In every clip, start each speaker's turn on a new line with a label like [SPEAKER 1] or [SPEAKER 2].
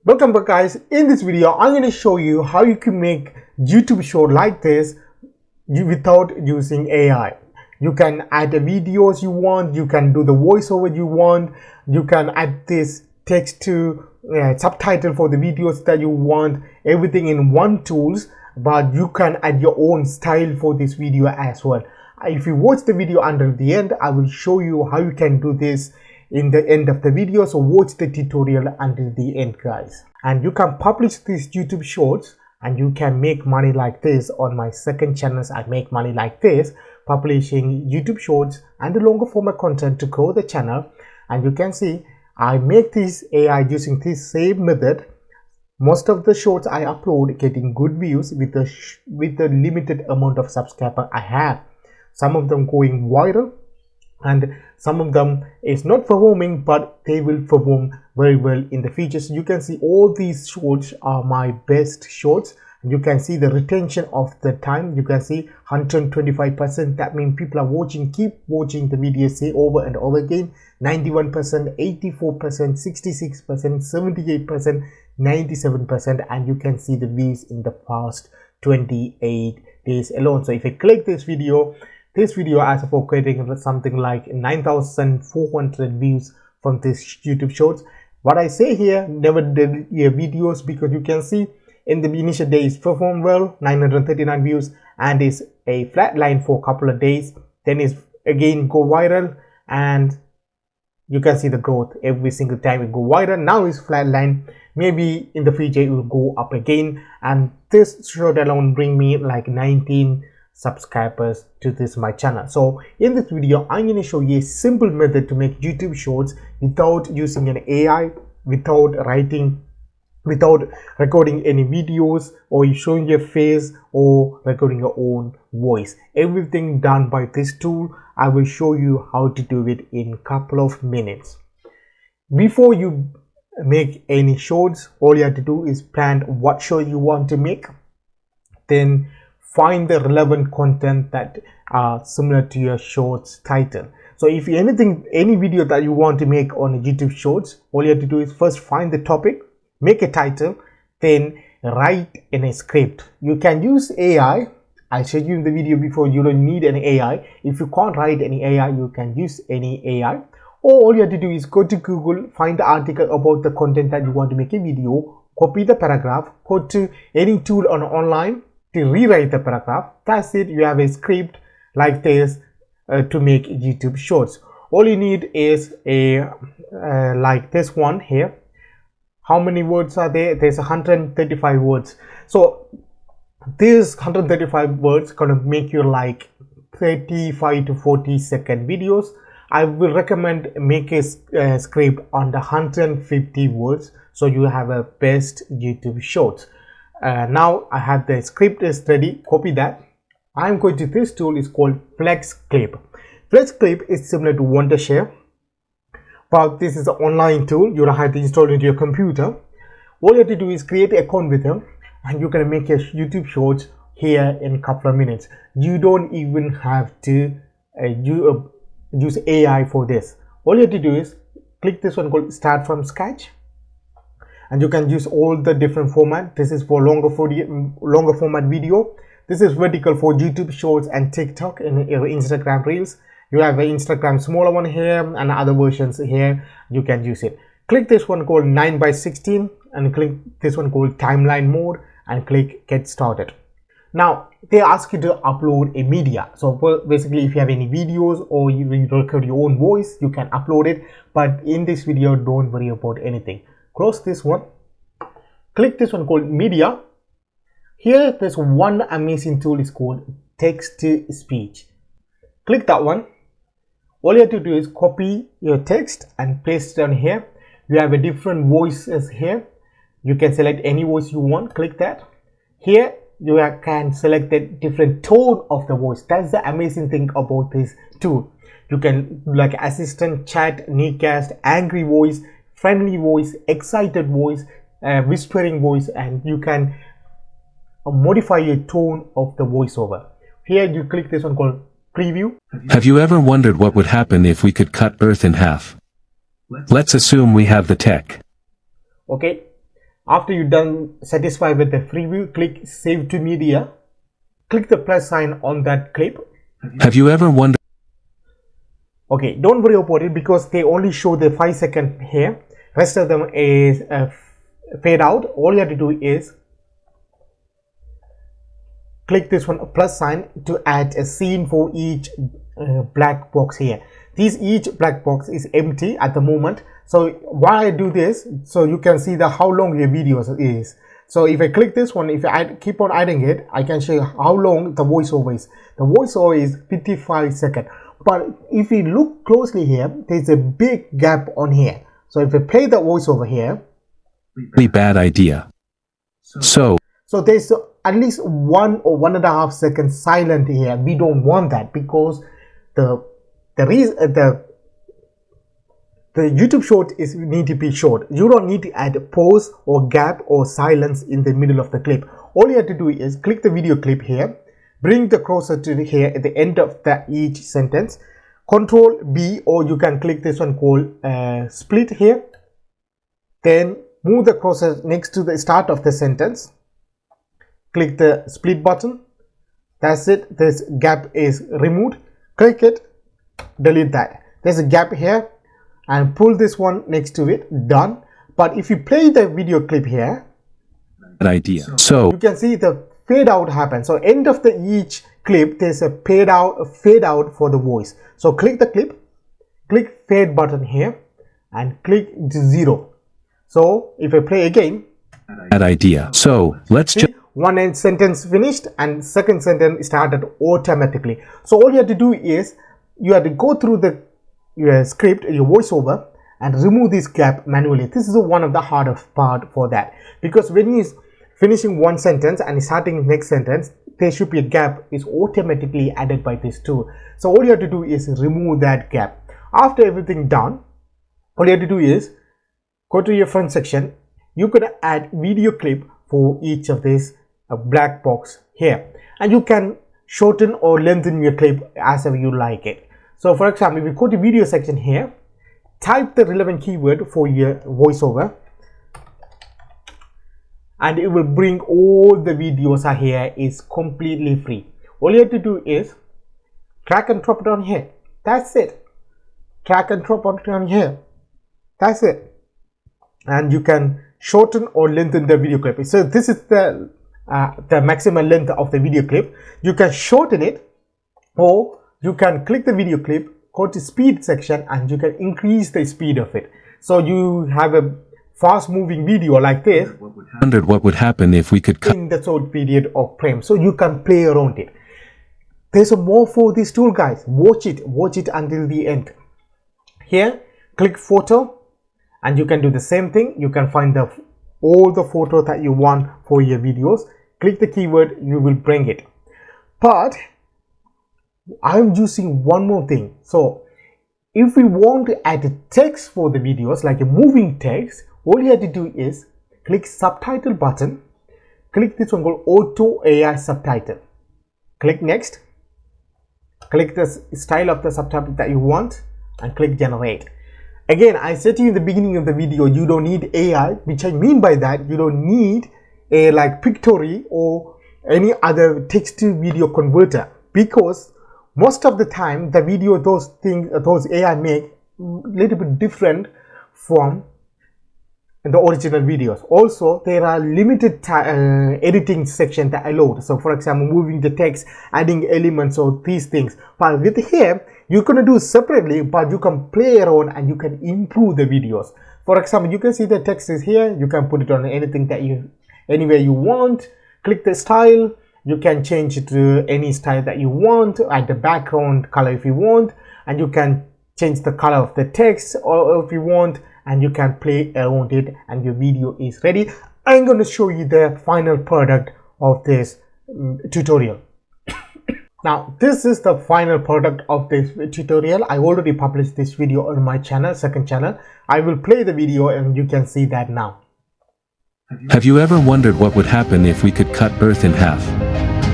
[SPEAKER 1] Welcome back, guys. In this video I'm going to show you how you can make YouTube short like this without using AI. You can add the videos you want, you can do the voiceover you want, you can add this text to subtitle for the videos that you want, everything in one tools, but you can add your own style for this video as well. If you watch the video until the end, I will show you how you can do this in the end of the video, so watch the tutorial until the end, guys. And you can publish these YouTube shorts and you can make money like this. On my second channels I make money like this, publishing YouTube shorts and the longer format content to grow the channel. And you can see I make this AI using this same method. Most of the shorts I upload getting good views with the limited amount of subscribers I have. Some of them going viral and some of them is not performing, but they will perform very well in the future. So you can see all these shorts are my best shorts. You can see the retention of the time. You can see 125%. That means people are watching, keep watching the video, say over and over again. 91%, 84%, 66%, 78%, 97%, and you can see the views in the past 28 days alone. So if I click this video as for creating something like 9,400 views from this YouTube shorts. What I say here, never did your videos, because you can see in the initial days perform well, 939 views, and is a flat line for a couple of days, then is again go viral, and you can see the growth every single time it go viral. Now is flat line, maybe in the future it will go up again, and this short alone bring me like 19 subscribers to this my channel. So in this video I'm going to show you a simple method to make YouTube shorts without using an AI, without recording any videos or showing your face or recording your own voice. Everything done by this tool. I will show you how to do it in a couple of minutes. Before you make any shorts, all you have to do is plan what short you want to make, then find the relevant content that are similar to your shorts title. So if any video that you want to make on a YouTube shorts, all you have to do is first find the topic, make a title, then write in a script. You can use AI. I showed you in the video before, you don't need an AI. If you can't write any AI, you can use any AI. Or all you have to do is go to Google, find the article about the content that you want to make a video, copy the paragraph, go to any tool online to rewrite the paragraph. That's it. You have a script like this to make YouTube shorts. All you need is a like this one here. How many words are there? There's 135 words. So these 135 words gonna make you like 35 to 40-second videos. I will recommend make a script on the 150 words, so you have a best YouTube shorts. Now I have the script is ready. Copy that. I'm going to this tool is called FlexClip. FlexClip is similar to Wondershare, but this is an online tool. You don't have to install it into your computer. All you have to do is create an account with them, and you can make a YouTube shorts here in a couple of minutes. You don't even have to use AI for this. All you have to do is click this one called Start from Scratch, and you can use all the different format. This is for longer format video. This is vertical for YouTube shorts and TikTok and Instagram reels. You have an Instagram smaller one here and other versions here. You can use it. Click this one called 9:16 and click this one called timeline mode and click get started. Now they ask you to upload a media. So basically, if you have any videos or you record your own voice, you can upload it. But in this video, don't worry about anything. Close this one, click this one called media. Here there's one amazing tool is called text to speech. Click that one. All you have to do is copy your text and paste it on here. You have a different voices here. You can select any voice you want. Click that. Here you can select the different tone of the voice. That's the amazing thing about this tool. You can like assistant, chat, neatcast, angry voice, friendly voice, excited voice, whispering voice, and you can modify your tone of the voiceover. Here you click this one called preview.
[SPEAKER 2] Have you ever wondered what would happen if we could cut Earth in half? Let's assume we have the tech.
[SPEAKER 1] Okay, After you're done satisfied with the preview, click Save to Media. Click the plus sign on that clip.
[SPEAKER 2] Have you ever wondered?
[SPEAKER 1] Okay, don't worry about it because they only show the 5-second here. Rest of them is fade out. All you have to do is click this one plus sign to add a scene for each black box here. Each black box is empty at the moment. So why I do this, so you can see how long your video is. So if I click this one, if I keep on adding it, I can show you how long the voiceover is. The voiceover is 55 seconds. But if you look closely here, there's a big gap on here. So if I play the voiceover here,
[SPEAKER 2] really bad idea. So
[SPEAKER 1] there's at least 1 or 1.5 seconds silent here. We don't want that because the YouTube short is need to be short. You don't need to add a pause or gap or silence in the middle of the clip. All you have to do is click the video clip here, bring the cursor to here at the end of each sentence, Control B, or you can click this one called split here, then move the cursor next to the start of the sentence, click the split button. That's it. This gap is removed. Click it, delete that. There's a gap here and pull this one next to it. Done. But if you play the video clip here,
[SPEAKER 2] idea. So
[SPEAKER 1] you can see the fade out happens. So end of each clip, there's a fade out for the voice. So click the clip, click fade button here and click 0. So if I play again,
[SPEAKER 2] bad idea. So let's just
[SPEAKER 1] one sentence finished and second sentence started automatically. So all you have to do is you have to go through your script, your voiceover, and remove this gap manually. This is one of the hardest part for that, because when you finishing one sentence and starting next sentence, there should be a gap is automatically added by this tool. So all you have to do is remove that gap. After everything done, all you have to do is go to your front section. You could add video clip for each of these black box here, and you can shorten or lengthen your clip as ever you like it. So for example, if you go to video section here, type the relevant keyword for your voiceover and it will bring all the videos are here. Is completely free. All you have to do is drag and drop it on here. That's it. Drag and drop it on here. That's it. And you can shorten or lengthen the video clip. So this is the maximum length of the video clip. You can shorten it, or you can click the video clip, go to speed section, and you can increase the speed of it. So you have a fast moving video like this.
[SPEAKER 2] Wondered what would happen if we could cut
[SPEAKER 1] in the short period of frame. So you can play around it. There's more for this tool, guys. Watch it until the end. Here, click photo, and you can do the same thing. You can find all the photos that you want for your videos. Click the keyword, you will bring it. But I'm using one more thing. So if we want to add a text for the videos, like a moving text, all you have to do is click subtitle button, click this one called auto AI subtitle, click next, click the style of the subtitle that you want, and click generate. Again, I said to you in the beginning of the video, you don't need AI, which I mean by that, you don't need a like Pictory or any other text to video converter, because most of the time the video those AI make little bit different from the original videos. Also, there are limited editing section that allowed. So for example, moving the text, adding elements or these things. But with here, you're gonna do separately, but you can play around and you can improve the videos. For example, you can see the text is here. You can put it on anything that anywhere you want. Click the style. You can change it to any style that you want, add the background color if you want, and you can change the color of the text or if you want, and you can play around it, and your video is ready. I'm going to show you the final product of this tutorial. Now, this is the final product of this tutorial. I already published this video on my channel, second channel. I will play the video and you can see that now.
[SPEAKER 2] Have you ever wondered what would happen if we could cut Earth in half?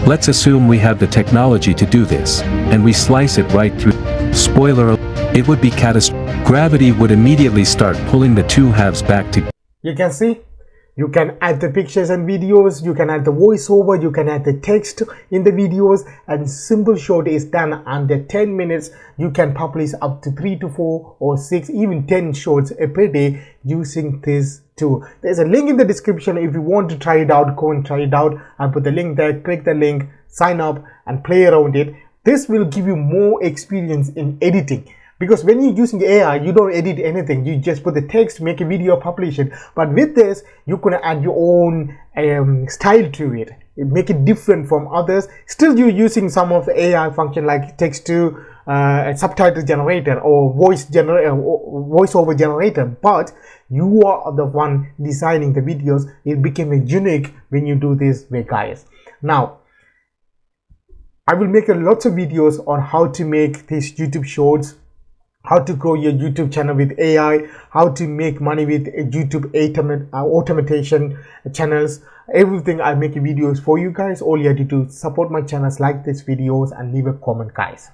[SPEAKER 2] Let's assume we have the technology to do this, and we slice it right through. Spoiler alert, it would be catastrophic. Gravity would immediately start pulling the two halves back together.
[SPEAKER 1] You can see You can add the pictures and videos, you can add the voiceover, you can add the text in the videos, and simple short is done under 10 minutes. You can publish up to 3 to 4 or 6, even 10 shorts per day using this tool. There's a link in the description. If you want to try it out, go and try it out. I'll put the link there. Click the link, sign up and play around it. This will give you more experience in editing. Because when you're using AI, you don't edit anything. You just put the text, make a video, publish it. But with this, you can add your own style to it. Make it different from others. Still, you're using some of the AI function like text to subtitle generator or voiceover generator. But you are the one designing the videos. It became a unique when you do this way, guys. Now, I will make lots of videos on how to make these YouTube shorts, how to grow your YouTube channel with AI, how to make money with YouTube automation channels, everything. I make videos for you guys. All you have to do is support my channels, like these videos and leave a comment, guys.